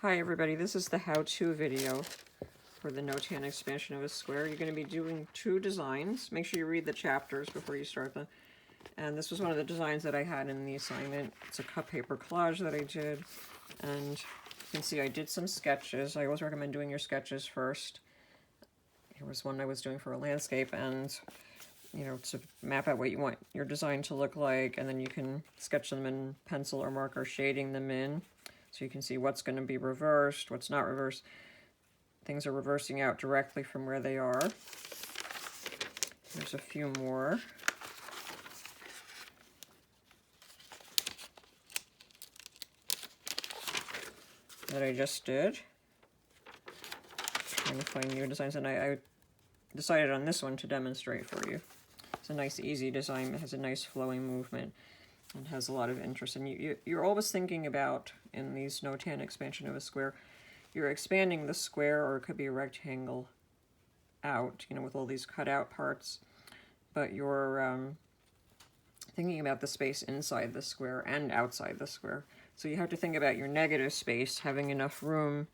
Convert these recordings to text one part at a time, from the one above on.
Hi everybody, this is the how-to video for the Notan expansion of a square. You're going to be doing two designs. Make sure you read the chapters before you start them. And this was one of the designs that I had in the assignment. It's a cut paper collage that I did. And you can see I did some sketches. I always recommend doing your sketches first. Here was one I was doing for a landscape, and to map out what you want your design to look like, and then you can sketch them in pencil or marker, shading them in. So you can see what's going to be reversed, what's not reversed. Things are reversing out directly from where they are. There's a few more. That I just did. Trying to find new designs, and I decided on this one to demonstrate for you. It's a nice, easy design. It has a nice flowing movement and has a lot of interest. And you're always thinking about, in these Notan expansion of a square, you're expanding the square, or it could be a rectangle, out, with all these cut out parts, but you're thinking about the space inside the square and outside the square. So you have to think about your negative space, having enough room,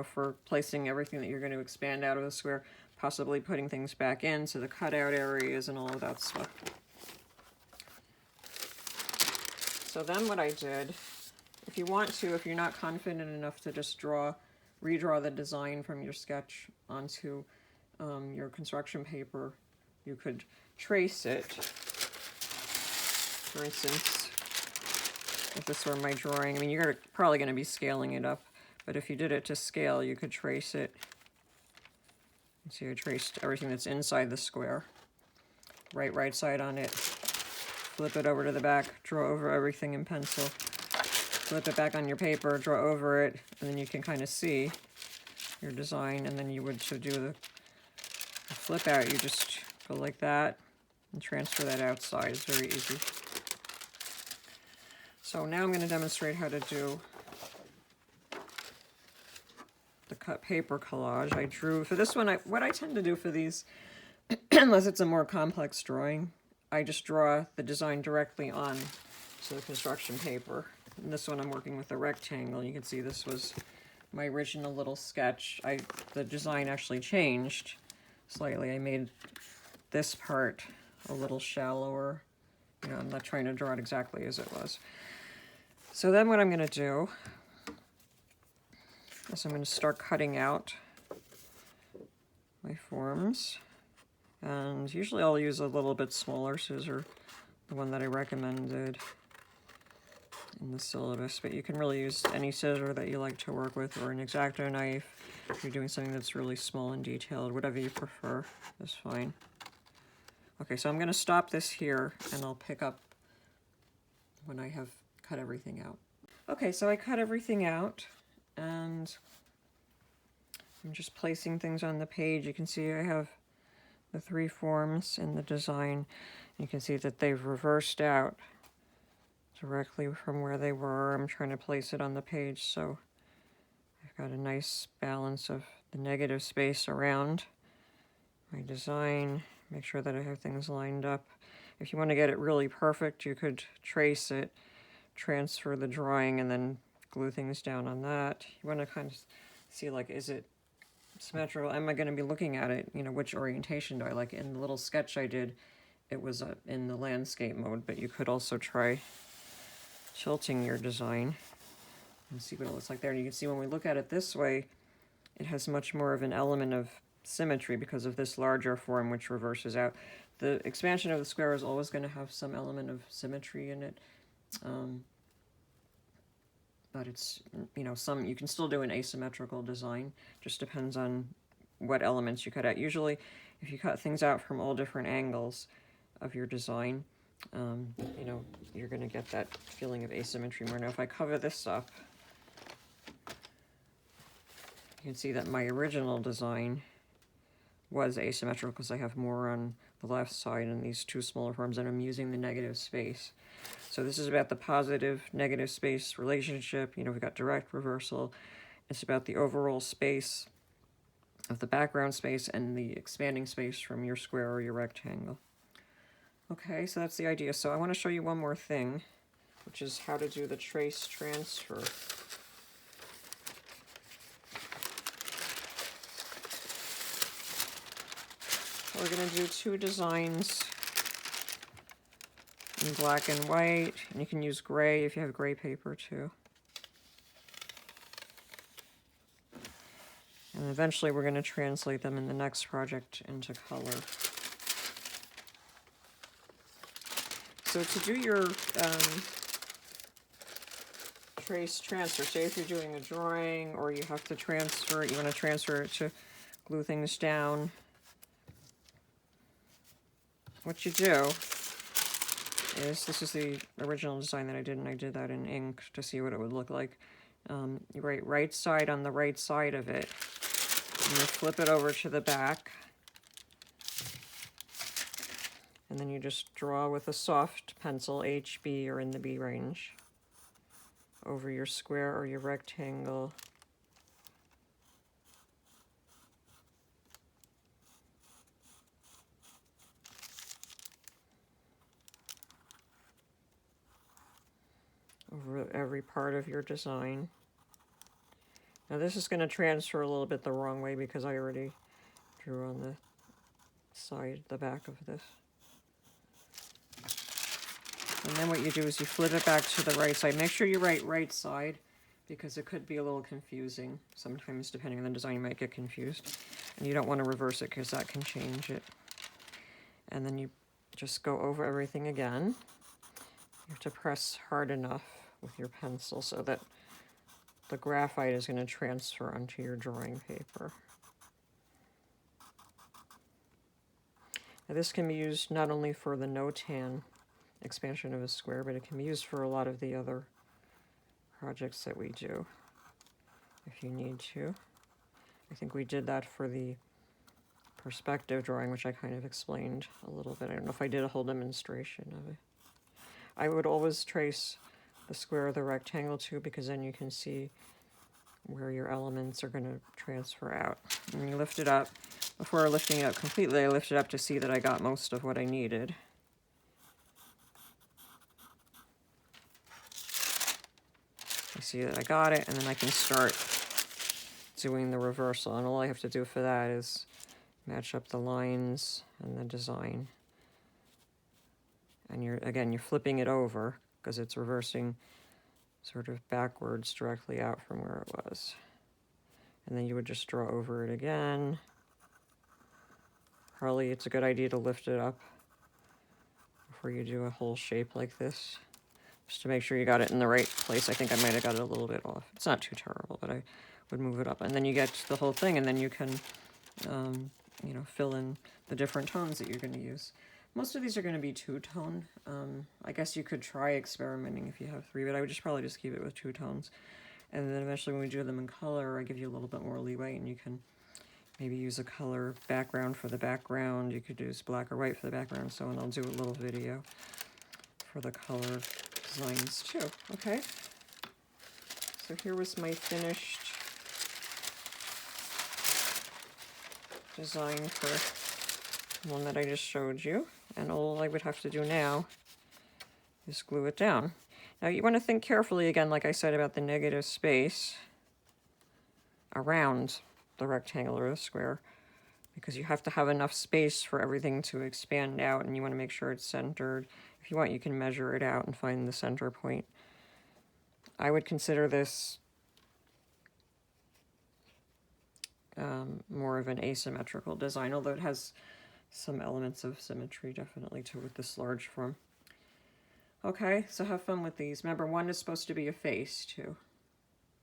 for placing everything that you're going to expand out of the square, possibly putting things back in, so the cutout areas and all of that stuff. So then what I did, if you want to, if you're not confident enough to just redraw the design from your sketch onto your construction paper, you could trace it. For instance, if this were my drawing, you're probably going to be scaling it up, but if you did it to scale, you could trace it. See, I traced everything that's inside the square. Right side on it. Flip it over to the back, draw over everything in pencil. Flip it back on your paper, draw over it, and then you can kind of see your design. And then you would, to do the flip out, you just go like that and transfer that outside. It's very easy. So now I'm going to demonstrate how to do the cut paper collage. I drew, for this one, what I tend to do for these, unless it's a more complex drawing, I just draw the design directly on to the construction paper. In this one I'm working with a rectangle. You can see this was my original little sketch. The design actually changed slightly. I made this part a little shallower. I'm not trying to draw it exactly as it was. So then what I'm going to do is I'm going to start cutting out my forms. And usually I'll use a little bit smaller scissor, the one that I recommended in the syllabus, but you can really use any scissor that you like to work with, or an X-Acto knife if you're doing something that's really small and detailed. Whatever you prefer is fine. Okay, so I'm going to stop this here, and I'll pick up when I have cut everything out. Okay, so I cut everything out, and I'm just placing things on the page. You can see I have the three forms in the design. You can see that they've reversed out directly from where they were. I'm trying to place it on the page, so I've got a nice balance of the negative space around my design. Make sure that I have things lined up. If you want to get it really perfect, you could trace it, transfer the drawing, and then glue things down on that. You want to kind of see, like, is it symmetrical? Am I going to be looking at it, which orientation do I like? In the little sketch I did, it was in the landscape mode, but you could also try tilting your design and see what it looks like there. And you can see when we look at it this way, it has much more of an element of symmetry because of this larger form which reverses out. The expansion of the square is always going to have some element of symmetry in it. But it's, you can still do an asymmetrical design. Just depends on what elements you cut out. Usually, if you cut things out from all different angles of your design, you're going to get that feeling of asymmetry more. Now, if I cover this up, you can see that my original design was asymmetrical because I have more on the left side and these two smaller forms, and I'm using the negative space. So this is about the positive-negative space relationship. We've got direct reversal. It's about the overall space of the background space and the expanding space from your square or your rectangle. Okay, so that's the idea. So I want to show you one more thing, which is how to do the trace transfer. we're going to do 2 designs in black and white, and you can use gray if you have gray paper too. And eventually we're going to translate them in the next project into color. So to do your trace transfer, say if you're doing a drawing or you have to transfer it, you want to transfer it to glue things down, what you do is, this is the original design that I did, and I did that in ink to see what it would look like. You write right side on the right side of it, and you flip it over to the back, and then you just draw with a soft pencil, HB or in the B range, over your square or your rectangle. Over every part of your design. Now this is going to transfer a little bit the wrong way because I already drew on the side, the back of this. And then what you do is you flip it back to the right side. Make sure you write right side because it could be a little confusing. Sometimes depending on the design you might get confused. And you don't want to reverse it because that can change it. And then you just go over everything again. You have to press hard enough with your pencil so that the graphite is going to transfer onto your drawing paper. Now this can be used not only for the Notan expansion of a square, but it can be used for a lot of the other projects that we do, if you need to. I think we did that for the perspective drawing, which I kind of explained a little bit. I don't know if I did a whole demonstration of it. I would always trace the square or the rectangle too, because then you can see where your elements are going to transfer out. And you lift it up. Before lifting it up completely, I lift it up to see that I got most of what I needed. I see that I got it, and then I can start doing the reversal. And all I have to do for that is match up the lines and the design. And you're flipping it over because it's reversing sort of backwards directly out from where it was. And then you would just draw over it again. Probably it's a good idea to lift it up before you do a whole shape like this, just to make sure you got it in the right place. I think I might have got it a little bit off. It's not too terrible, but I would move it up. And then you get the whole thing, and then you can you know, fill in the different tones that you're going to use. Most of these are going to be two-tone. I guess you could try experimenting if you have 3, but I would probably just keep it with 2 tones. And then eventually when we do them in color, I give you a little bit more leeway, and you can maybe use a color background for the background. You could use black or white for the background, so and I'll do a little video for the color designs too. Okay, so here was my finished design for the one that I just showed you, and all I would have to do now is glue it down. Now you want to think carefully again, like I said, about the negative space around the rectangle or the square, because you have to have enough space for everything to expand out, and you want to make sure it's centered. If you want, you can measure it out and find the center point. I would consider this more of an asymmetrical design, although it has some elements of symmetry definitely too with this large form. Okay, so have fun with these. Remember, one is supposed to be a face too.